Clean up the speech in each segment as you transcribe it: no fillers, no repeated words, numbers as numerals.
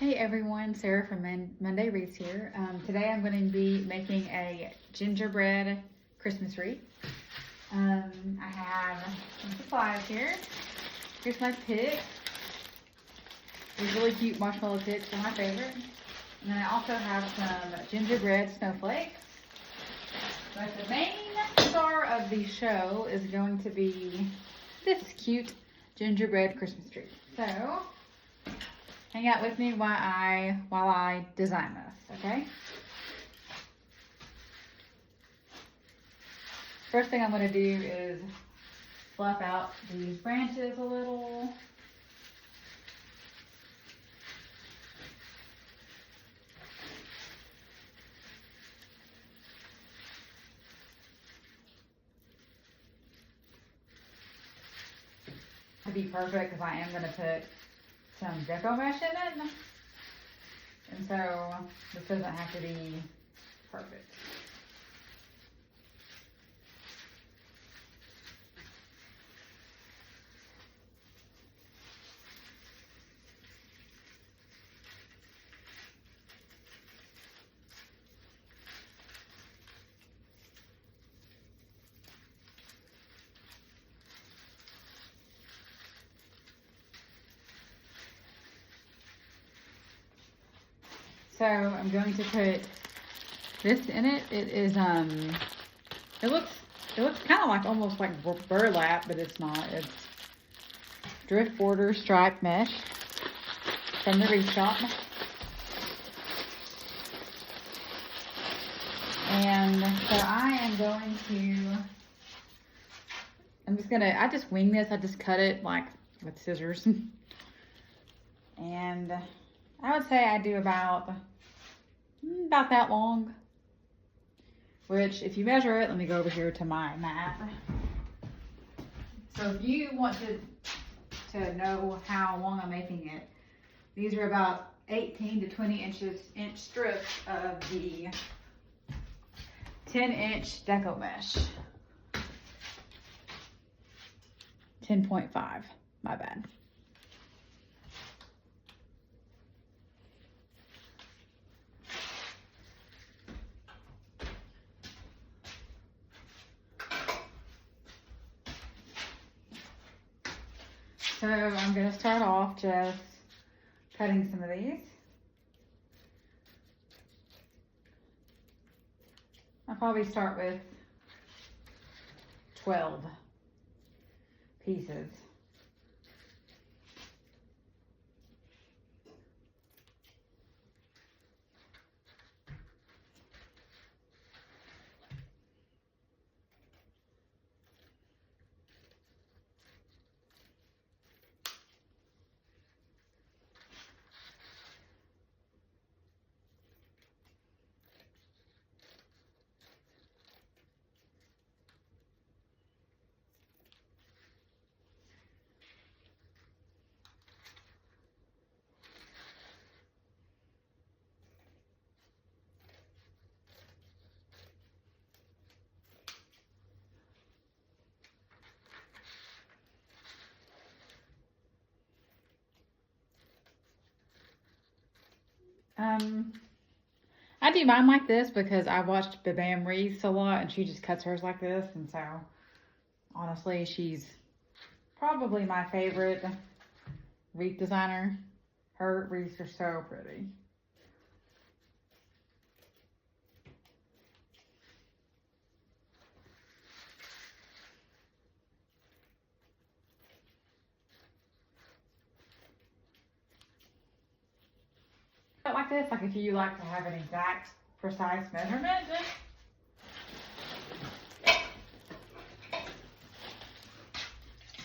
Hey everyone, Sarah from Monday Wreaths here. Today I'm going to be making a gingerbread Christmas wreath. I have some supplies here. Here's my picks. These really cute marshmallow picks are my favorite. And then I also have some gingerbread snowflakes. But the main star of the show is going to be this cute gingerbread Christmas tree. So hang out with me while I design this, okay? First thing I'm going to do is fluff out these branches a little. To be perfect, because I am going to put some deco mesh in it, and so this doesn't have to be perfect. So I'm going to put this in it. It is it looks kind of like almost like burlap, but it's not. It's drift border striped mesh from the Wreath Shop. And so I am going to, I just wing this. I just cut it like with scissors. And I would say I do about that long, which if you measure it, let me go over here to my map. So if you want to know how long I'm making it, these are about 18 to 20 inch strips of the 10-inch deco mesh. 10.5, my bad. So I'm going to start off just cutting some of these. I'll probably start with 12 pieces. I do mine like this because I watched Bam Wreaths a lot, and she just cuts hers like this, and so honestly, she's probably my favorite wreath designer. Her wreaths are so pretty. But like this, like if you like to have an exact, precise measurement,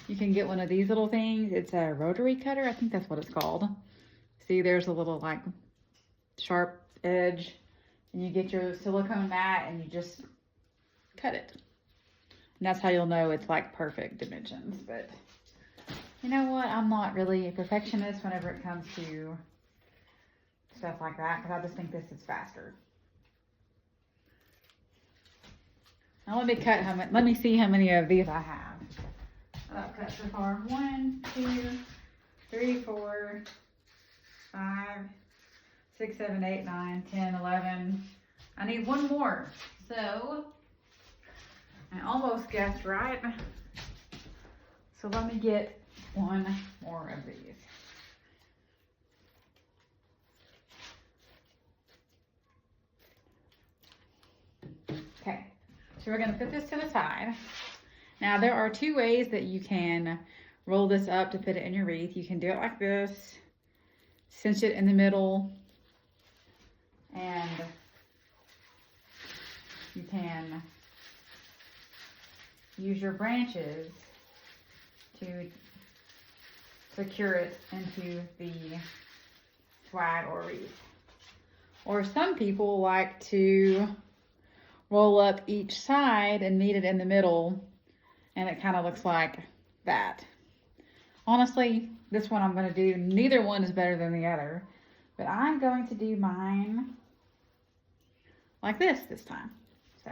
you can get one of these little things. It's a rotary cutter. I think that's what it's called. See, there's a little like sharp edge, and you get your silicone mat and you just cut it. And that's how you'll know it's like perfect dimensions. But you know what? I'm not really a perfectionist whenever it comes to stuff like that, because I just think this is faster. Now let me see how many of these I have. I've cut so far 1, 2, 3, 4, 5, 6, 7, 8, 9, 10, 11. I need one more. So I almost guessed right. So let me get one more of these. Okay, so we're gonna put this to the side. Now there are two ways that you can roll this up to fit it in your wreath. You can do it like this, cinch it in the middle, and you can use your branches to secure it into the swag or wreath. Or some people like to roll up each side and meet it in the middle, and it kind of looks like that. Honestly, this one I'm going to do, neither one is better than the other, but I'm going to do mine like this time. So.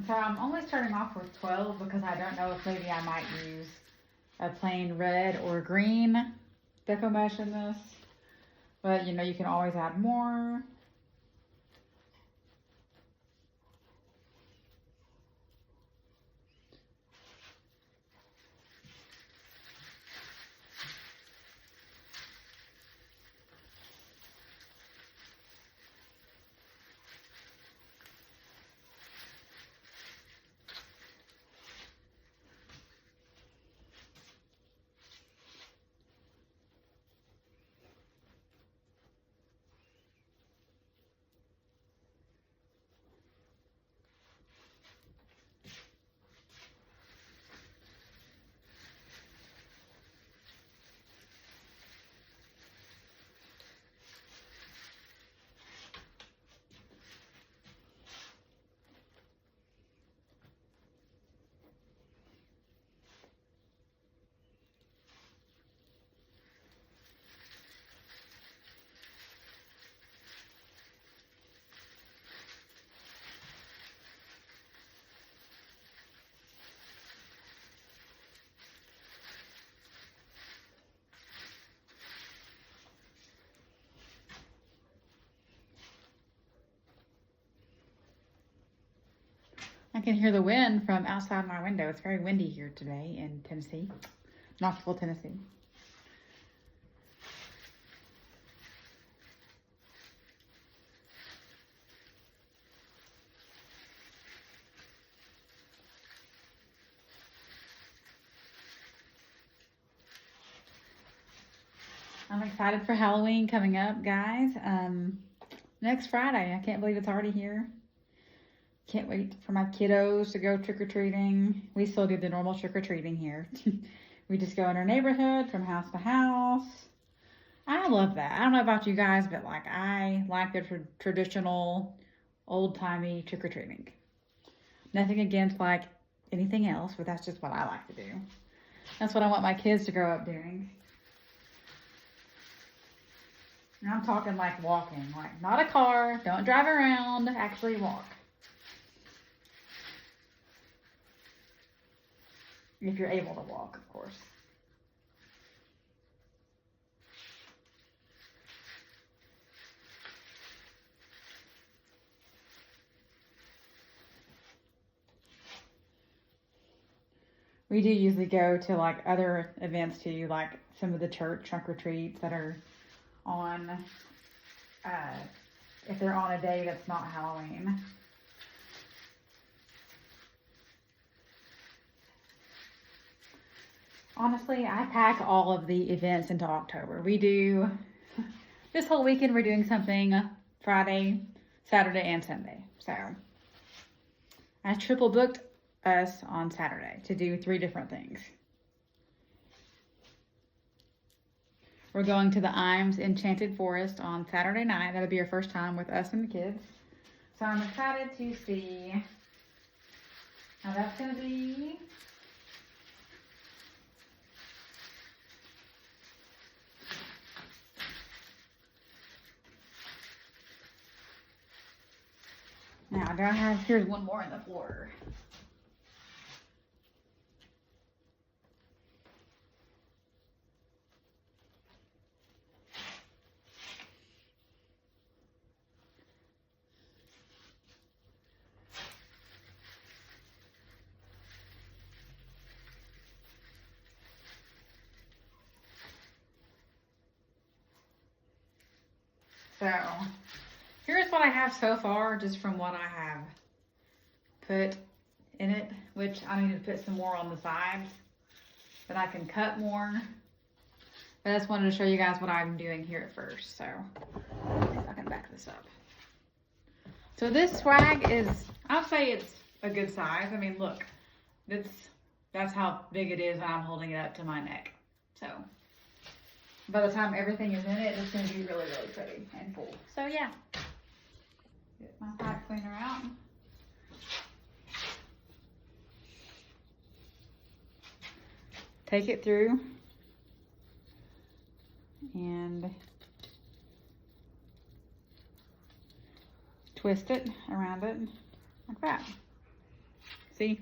So I'm only starting off with 12 because I don't know if maybe I might use a plain red or green deco mesh in this. But you know, you can always add more. I can hear the wind from outside my window. It's very windy here today in Tennessee, Knoxville, Tennessee. I'm excited for Halloween coming up, guys. Next Friday. I can't believe it's already here. Can't wait for my kiddos to go trick-or-treating. We still do the normal trick-or-treating here. We just go in our neighborhood from house to house. I love that. I don't know about you guys, but like I like the traditional, old-timey trick-or-treating. Nothing against like anything else, but that's just what I like to do. That's what I want my kids to grow up doing. And I'm talking like walking, like not a car, don't drive around, actually walk. If you're able to walk, of course. We do usually go to like other events too, like some of the church trunk or treats that are on, if they're on a day that's not Halloween. Honestly, I pack all of the events into October. We do, this whole weekend we're doing something Friday, Saturday, and Sunday. So I triple booked us on Saturday to do 3 different things. We're going to the Imes Enchanted Forest on Saturday night. That'll be our first time with us and the kids. So I'm excited to see how that's going to be. Now, here's one more on the floor. So, here's what I have so far, just from what I have put in it, which I need to put some more on the sides, but I can cut more. But I just wanted to show you guys what I'm doing here at first, so I can back this up. So this swag is, I'll say it's a good size. I mean, look, that's how big it is when I'm holding it up to my neck. So by the time everything is in it, it's going to be really, really pretty and full. So yeah, get my pipe cleaner out. Take it through and twist it around it like that. See?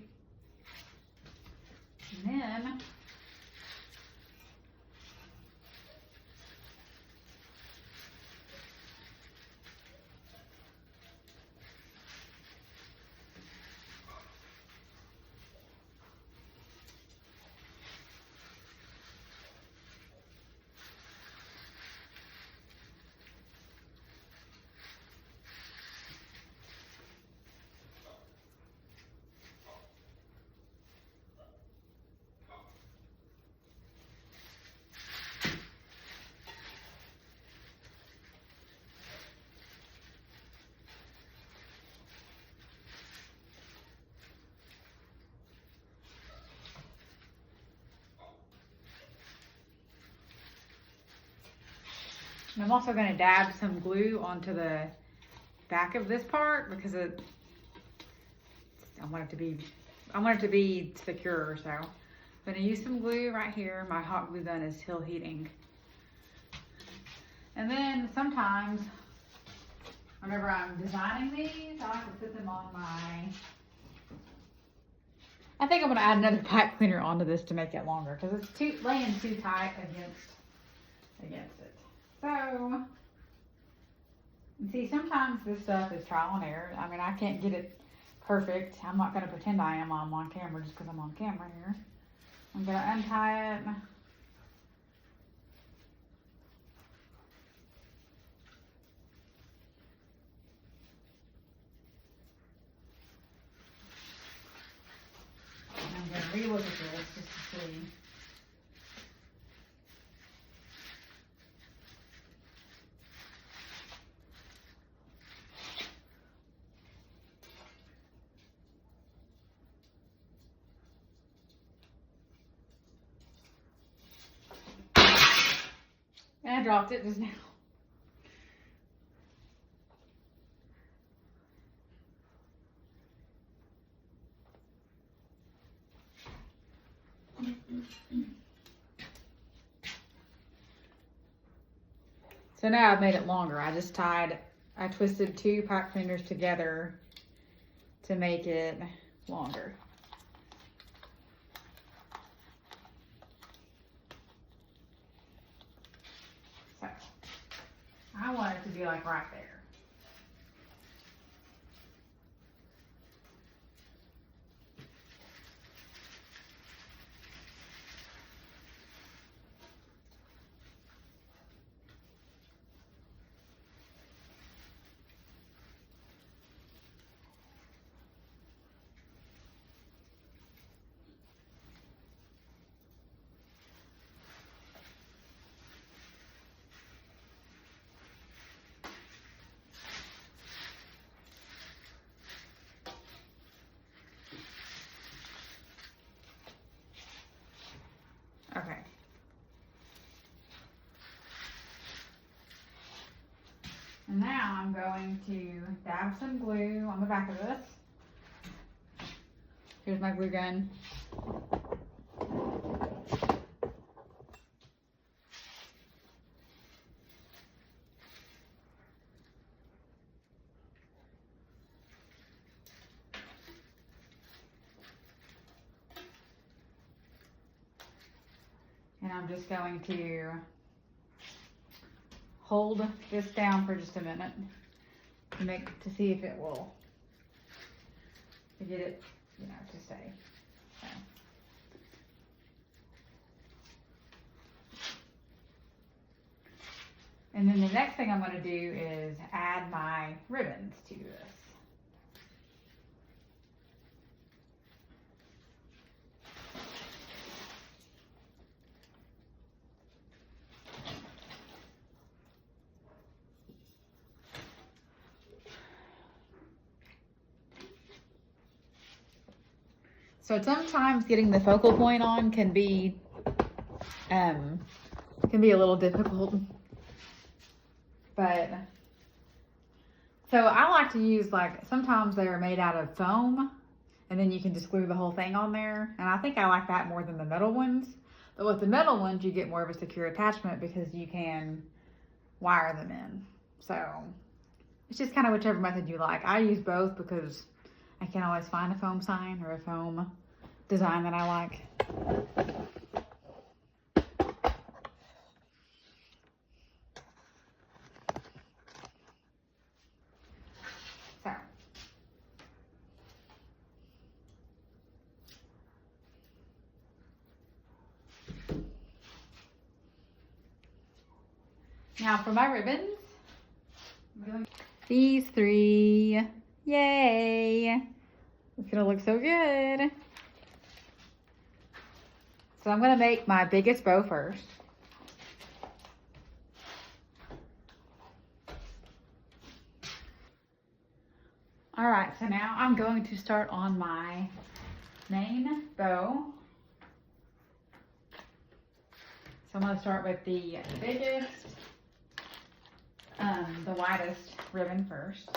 And then and I'm also going to dab some glue onto the back of this part because I want it to be secure. So I'm going to use some glue right here. My hot glue gun is still heating. And then sometimes whenever I'm designing these, I like to put them on my, I think I'm going to add another pipe cleaner onto this to make it longer because it's laying too tight against it. So, see, sometimes this stuff is trial and error. I mean, I can't get it perfect. I'm not going to pretend I am on camera just because I'm on camera here. I'm going to untie it. I'm going to relook at this just to see. dropped it just now. So now I've made it longer. I twisted 2 pack fingers together to make it longer. So I want it to be like right there. Okay. And now I'm going to dab some glue on the back of this. Here's my glue gun. And I'm just going to hold this down for just a minute to see if it will, to get it, to stay. So. And then the next thing I'm going to do is add my ribbons to this. So sometimes getting the focal point on can be a little difficult. But so I like to use, sometimes they're made out of foam and then you can just glue the whole thing on there. And I think I like that more than the metal ones. But with the metal ones, you get more of a secure attachment because you can wire them in. So it's just kind of whichever method you like. I use both because I can't always find a foam sign or a foam design that I like. So. Now for my ribbons, these 3, yay! It's gonna look so good. So I'm gonna make my biggest bow first. All right, so now I'm going to start on my main bow. So I'm gonna start with the biggest, the widest ribbon first.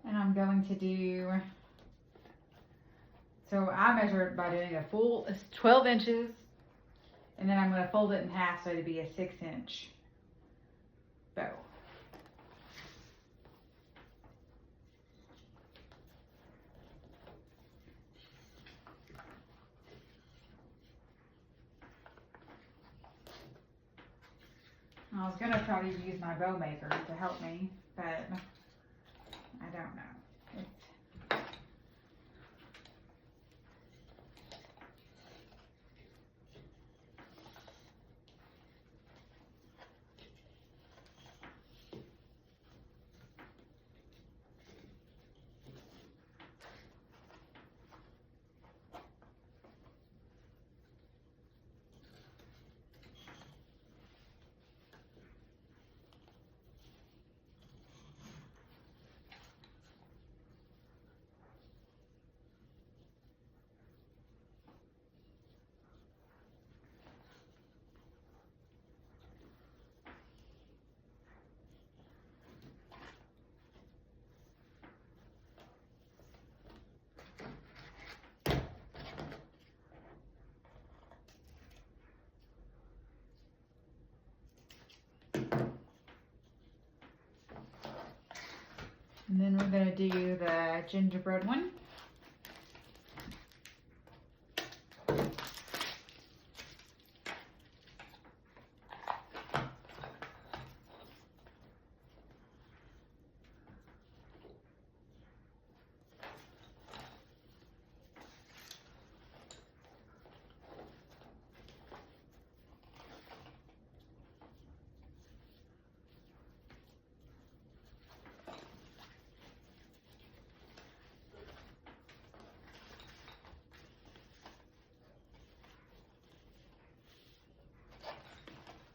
And I'm going to do, so I measure it by doing a full, it's 12 inches, and then I'm going to fold it in half so it'd be a 6-inch bow. I was gonna try to use my bow maker to help me, but I don't know. And then we're going to do the gingerbread one.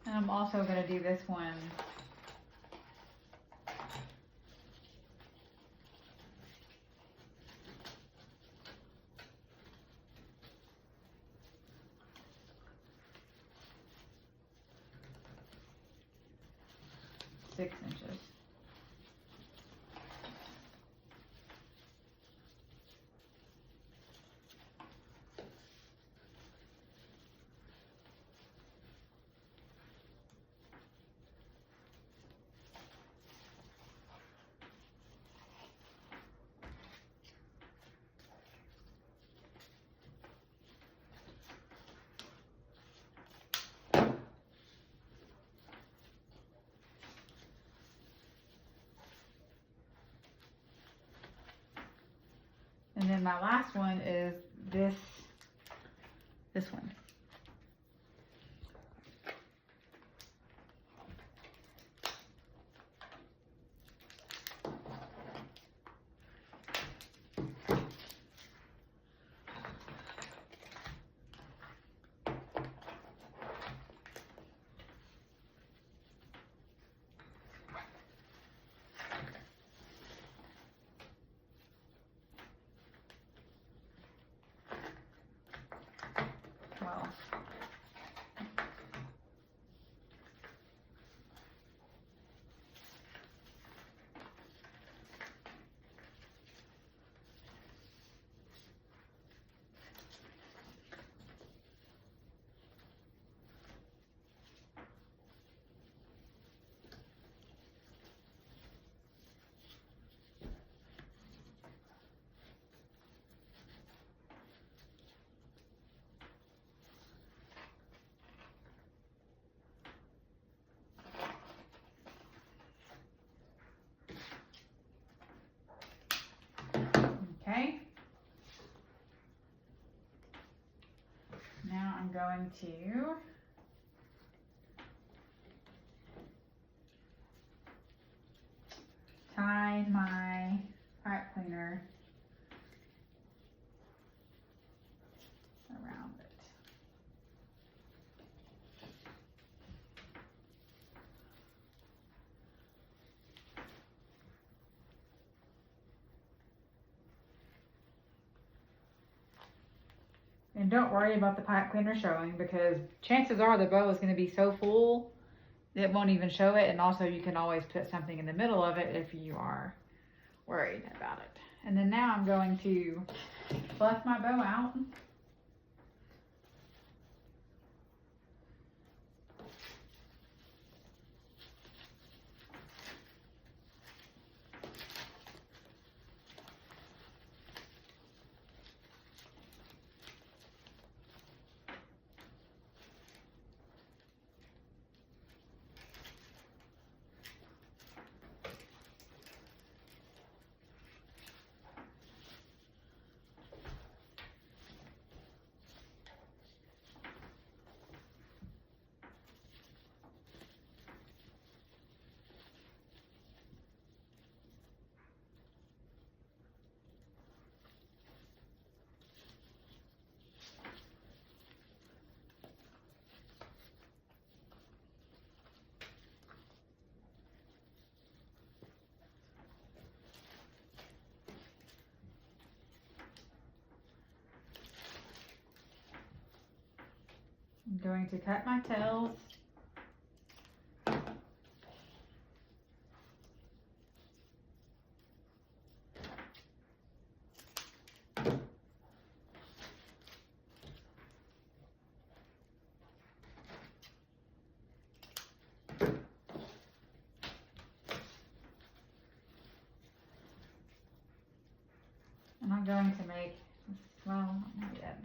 And I'm also going to do this one. Six inches. And then my last one is this one. Well, okay. Now I'm going to tie my pipe cleaner around it. And don't worry about the pipe cleaner showing, because chances are the bow is going to be so full it won't even show it. And also you can always put something in the middle of it if you are worried about it. And then now I'm going to bust my bow out. I'm going to cut my tails. And I'm going to make, well, not yet.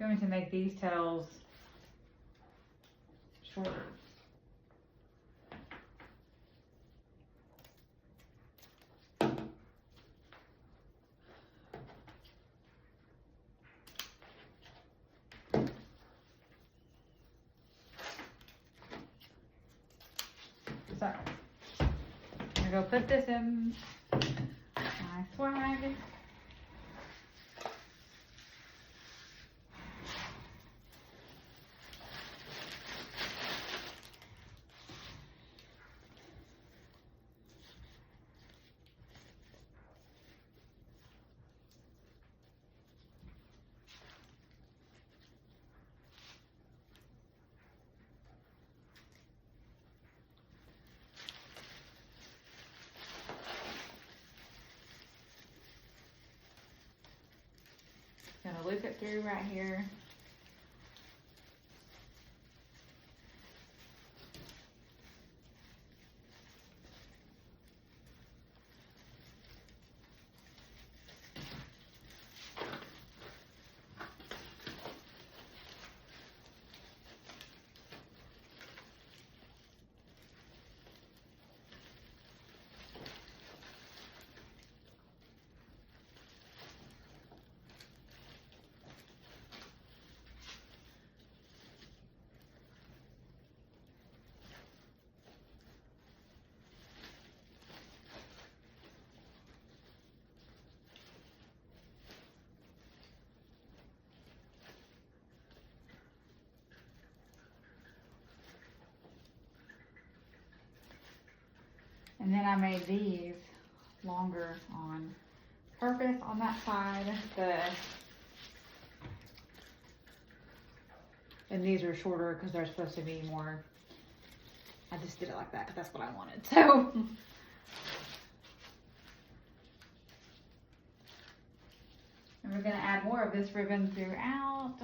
Going to make these tails shorter. So, I'm gonna go put this in my swag. Gonna loop it through right here. And then I made these longer on purpose on that side. And these are shorter because they're supposed to be more. I just did it like that because that's what I wanted. So. And we're gonna add more of this ribbon throughout.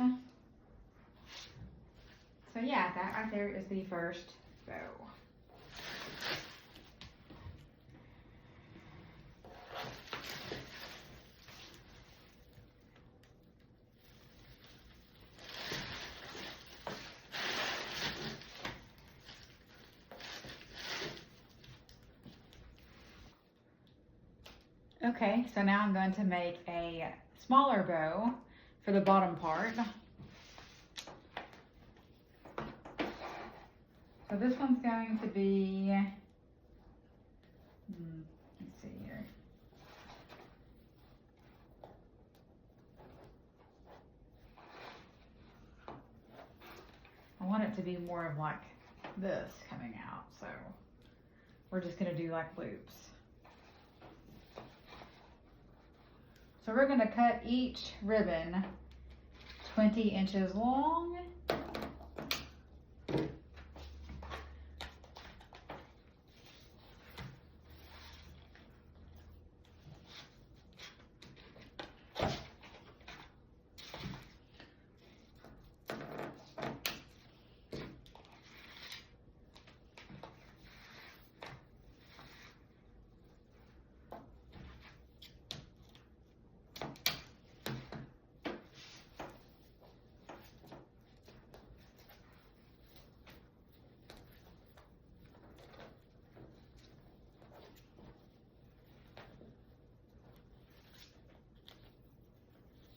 So yeah, that right there is the first bow. Okay, so now I'm going to make a smaller bow for the bottom part. So this one's going to be, let's see here. I want it to be more of like this coming out, so we're just gonna do like loops. So we're gonna cut each ribbon 20 inches long.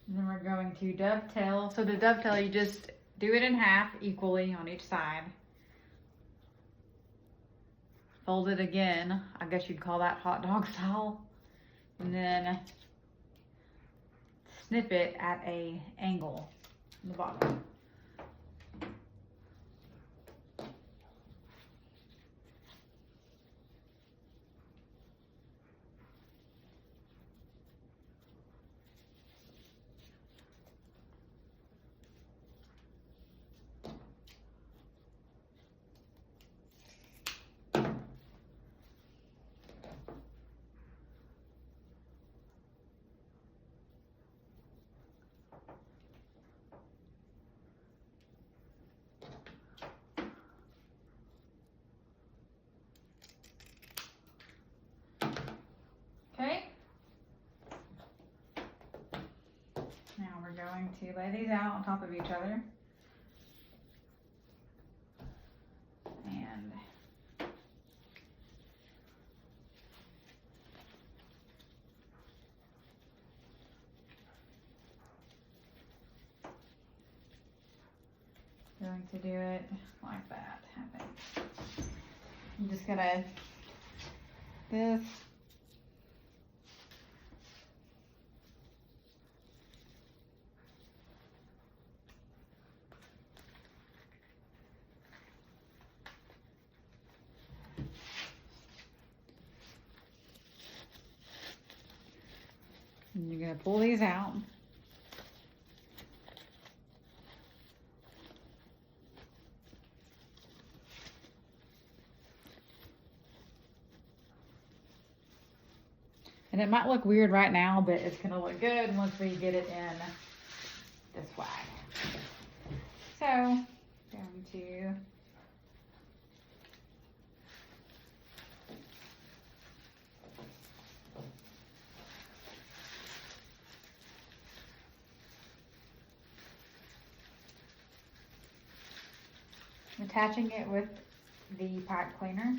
And then we're going to dovetail. So the dovetail, you just do it in half equally on each side. Fold it again. I guess you'd call that hot dog style. And then snip it at an angle on the bottom. going to lay these out on top of each other. And going to do it like that, I think. I'm just gonna, this, and you're gonna pull these out. And it might look weird right now, but it's gonna look good once we get it in the swag. So, going to attaching it with the pipe cleaner.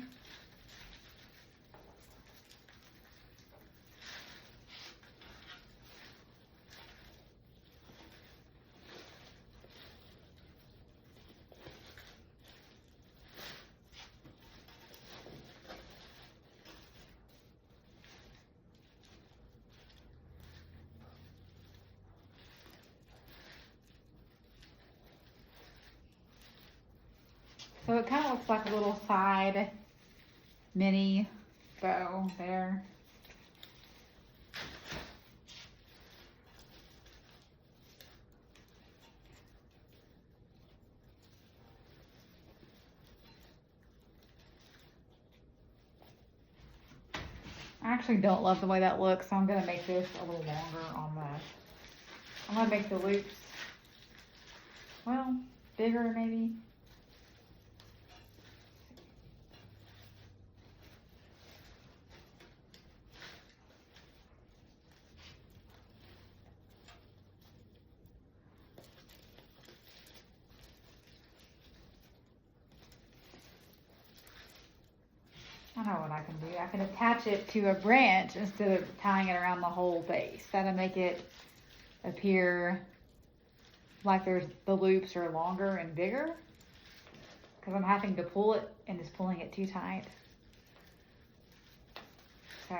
So it kind of looks like a little side mini bow there. I actually don't love the way that looks, so I'm gonna make this a little longer on the, I'm gonna make the loops, well, bigger maybe. I know what I can do. I can attach it to a branch instead of tying it around the whole base. That'll make it appear like the loops are longer and bigger, because I'm having to pull it and it's pulling it too tight. So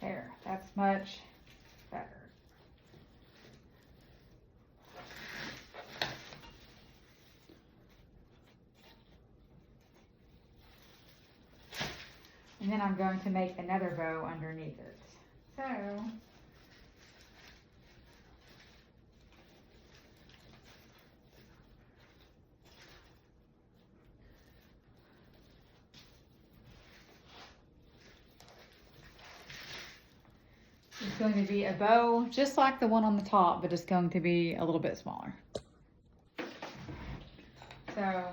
there, that's much better. And then I'm going to make another bow underneath it. So it's going to be a bow just like the one on the top, but it's going to be a little bit smaller. So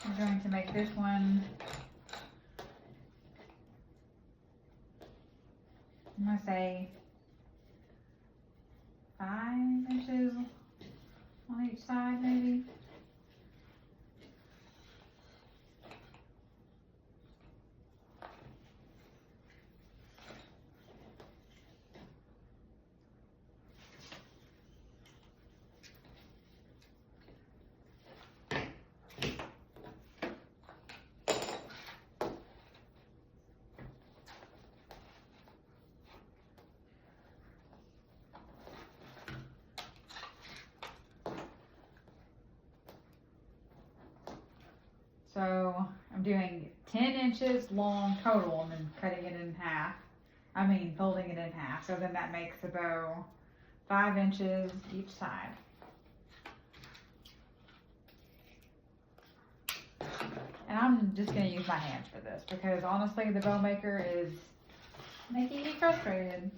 I'm going to make this one, I'm going to say 5 inches on each side maybe. So I'm doing 10 inches long total and then cutting it in half. Folding it in half. So then that makes the bow 5 inches each side. And I'm just going to use my hands for this because honestly the bow maker is making me frustrated.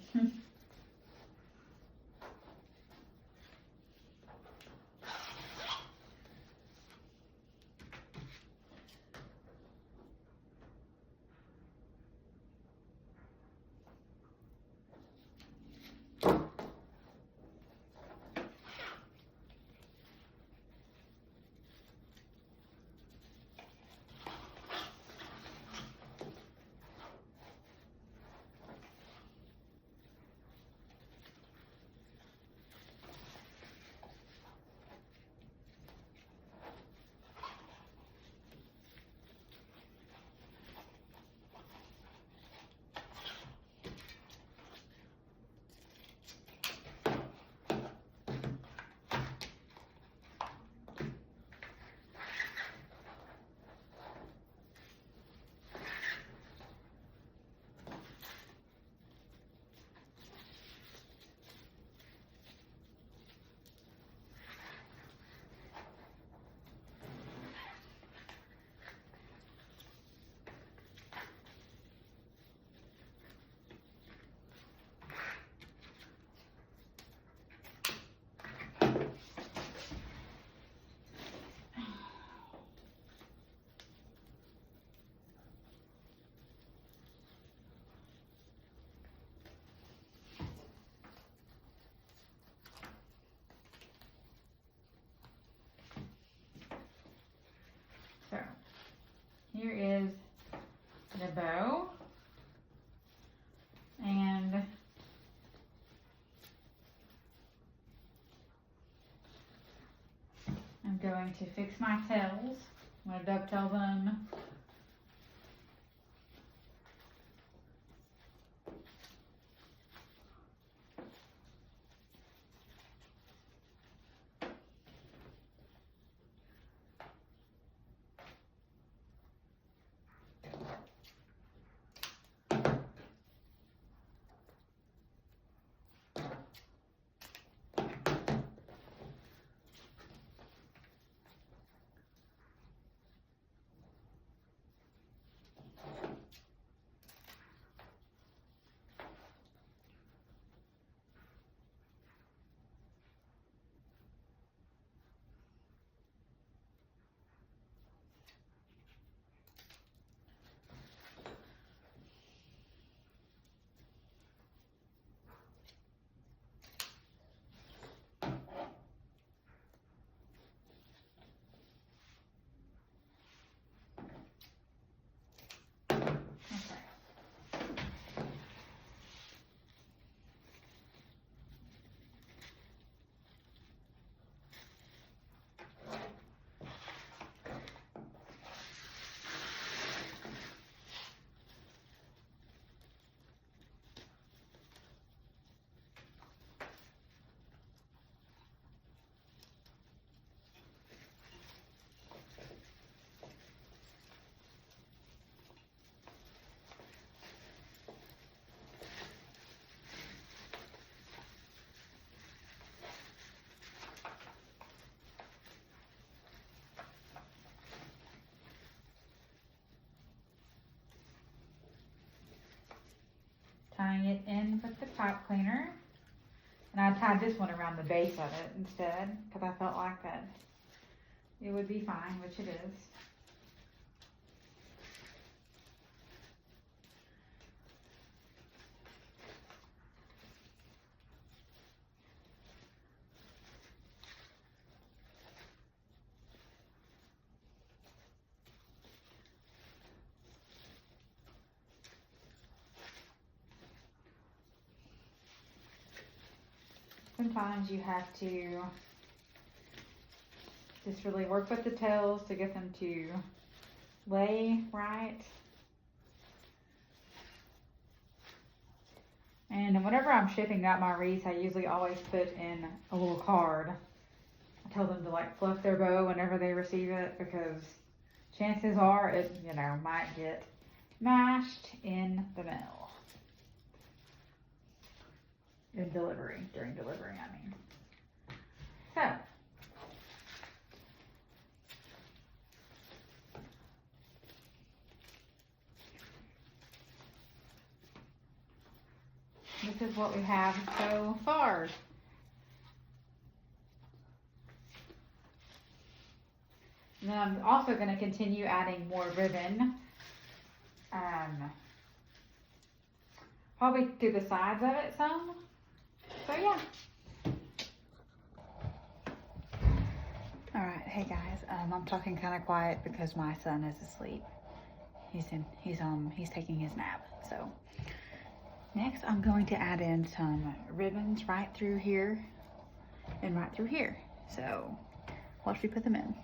So here is the bow, and I'm going to fix my tails. I'm going to dovetail them. Tying it in with the pipe cleaner. And I tied this one around the base of it instead because I felt like that it would be fine, which it is. Sometimes you have to just really work with the tails to get them to lay right. And whenever I'm shipping out my wreaths, I usually always put in a little card. I tell them to like fluff their bow whenever they receive it because chances are it, you know, might get mashed in the middle. During delivery, I mean. So, this is what we have so far. And then I'm also going to continue adding more ribbon, probably through the sides of it some. So yeah. All right, hey guys, I'm talking kind of quiet because my son is asleep. He's taking his nap. So next, I'm going to add in some ribbons right through here and right through here. So watch me put them in.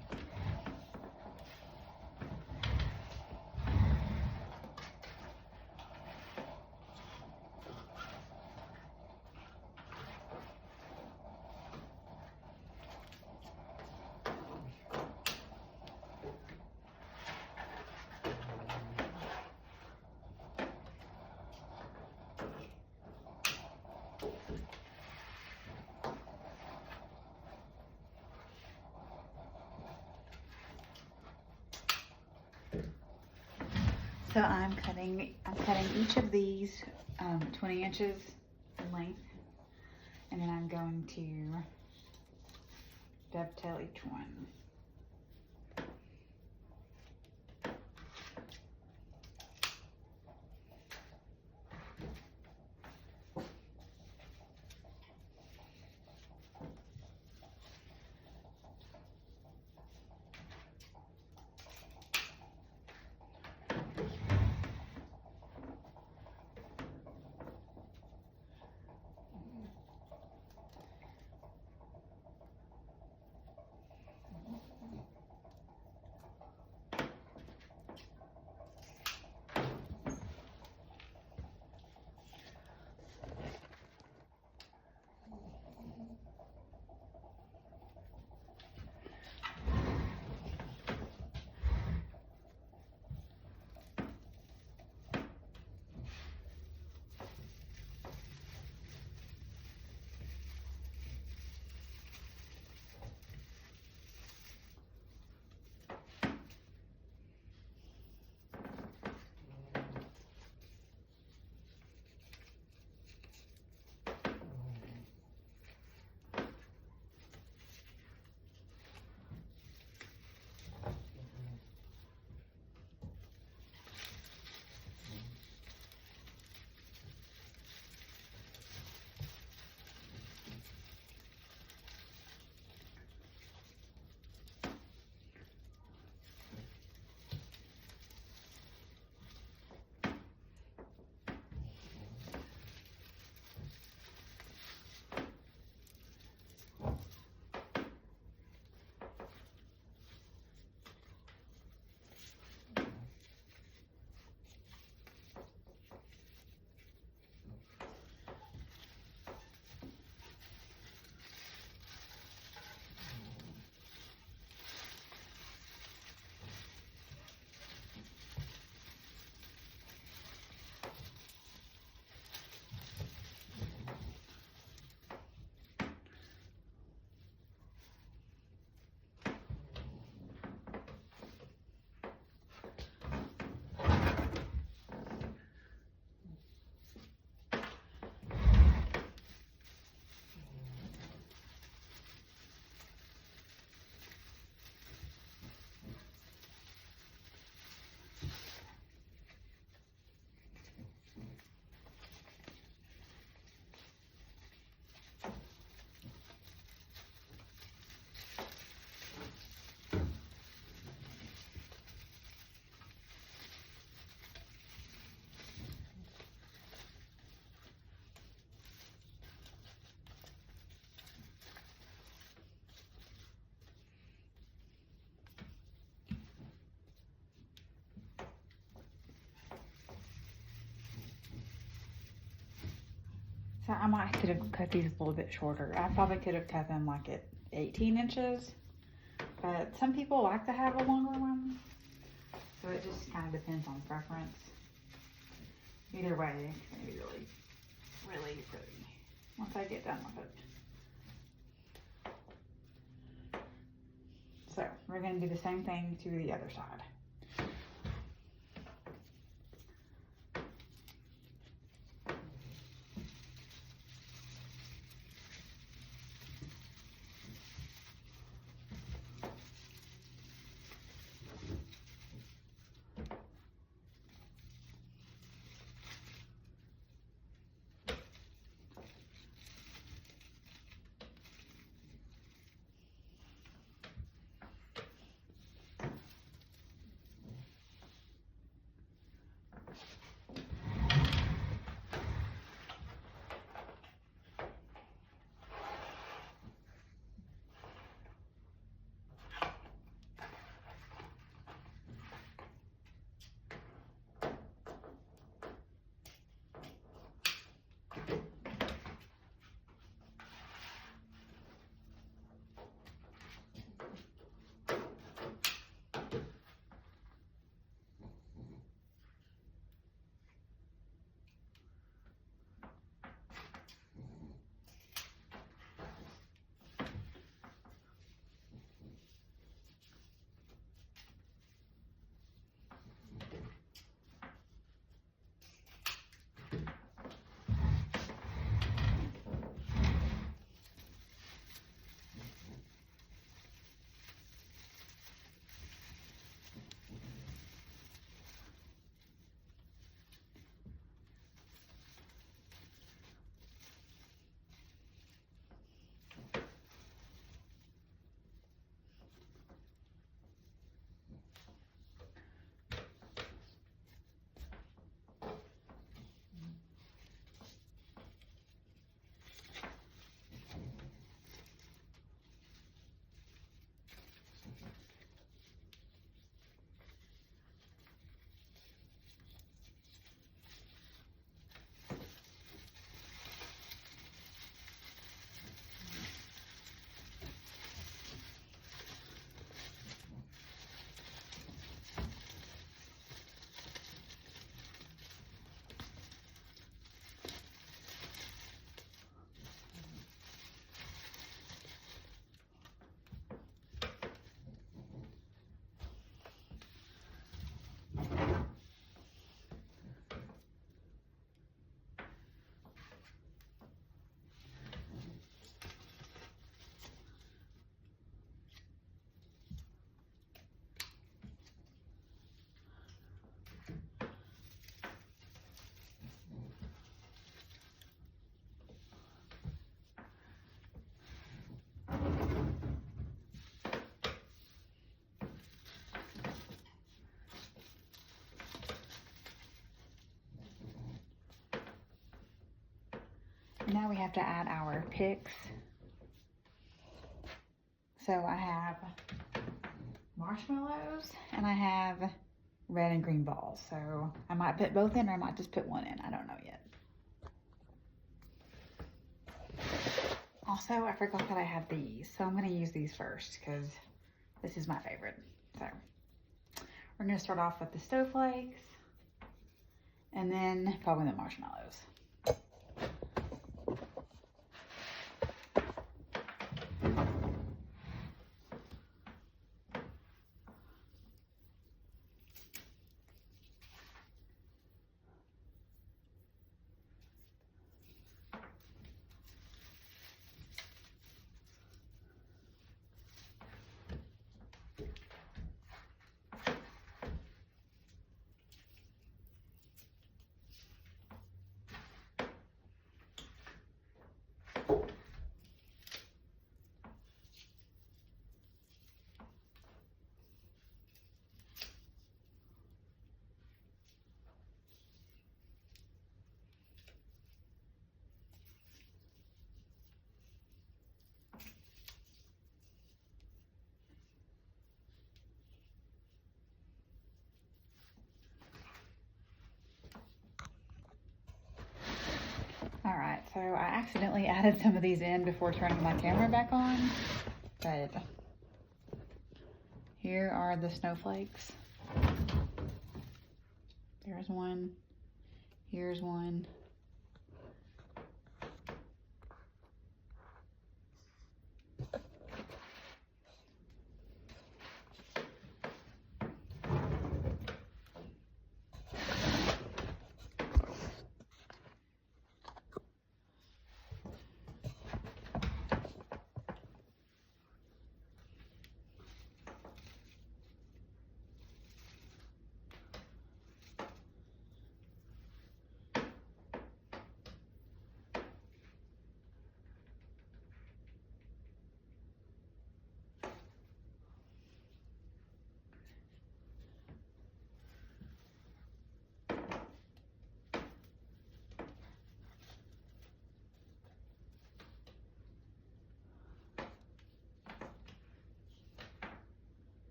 So I'm cutting each of these 20 inches in length, and then I'm going to dovetail each one. So I might could have cut these a little bit shorter. I probably could have cut them like at 18 inches, but some people like to have a longer one. So it just kind of depends on preference. Either way, it's going to be really, really pretty once I get done with it. So we're going to do the same thing to the other side. Now we have to add our picks. So I have marshmallows and I have red and green balls. So I might put both in or I might just put one in. I don't know yet. Also, I forgot that I have these. So I'm going to use these first because this is my favorite. So we're going to start off with the snowflakes and then probably the marshmallows. All right, so I accidentally added some of these in before turning my camera back on, but here are the snowflakes. There's one. Here's one.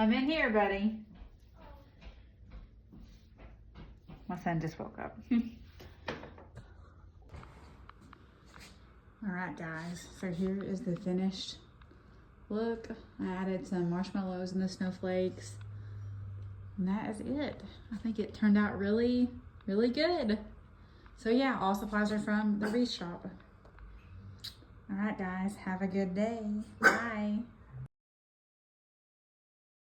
I'm in here, buddy. My son just woke up. All right, guys. So here is the finished look. I added some marshmallows and the snowflakes. And that is it. I think it turned out really, really good. So yeah, all supplies are from the Reese shop. All right, guys. Have a good day. Bye.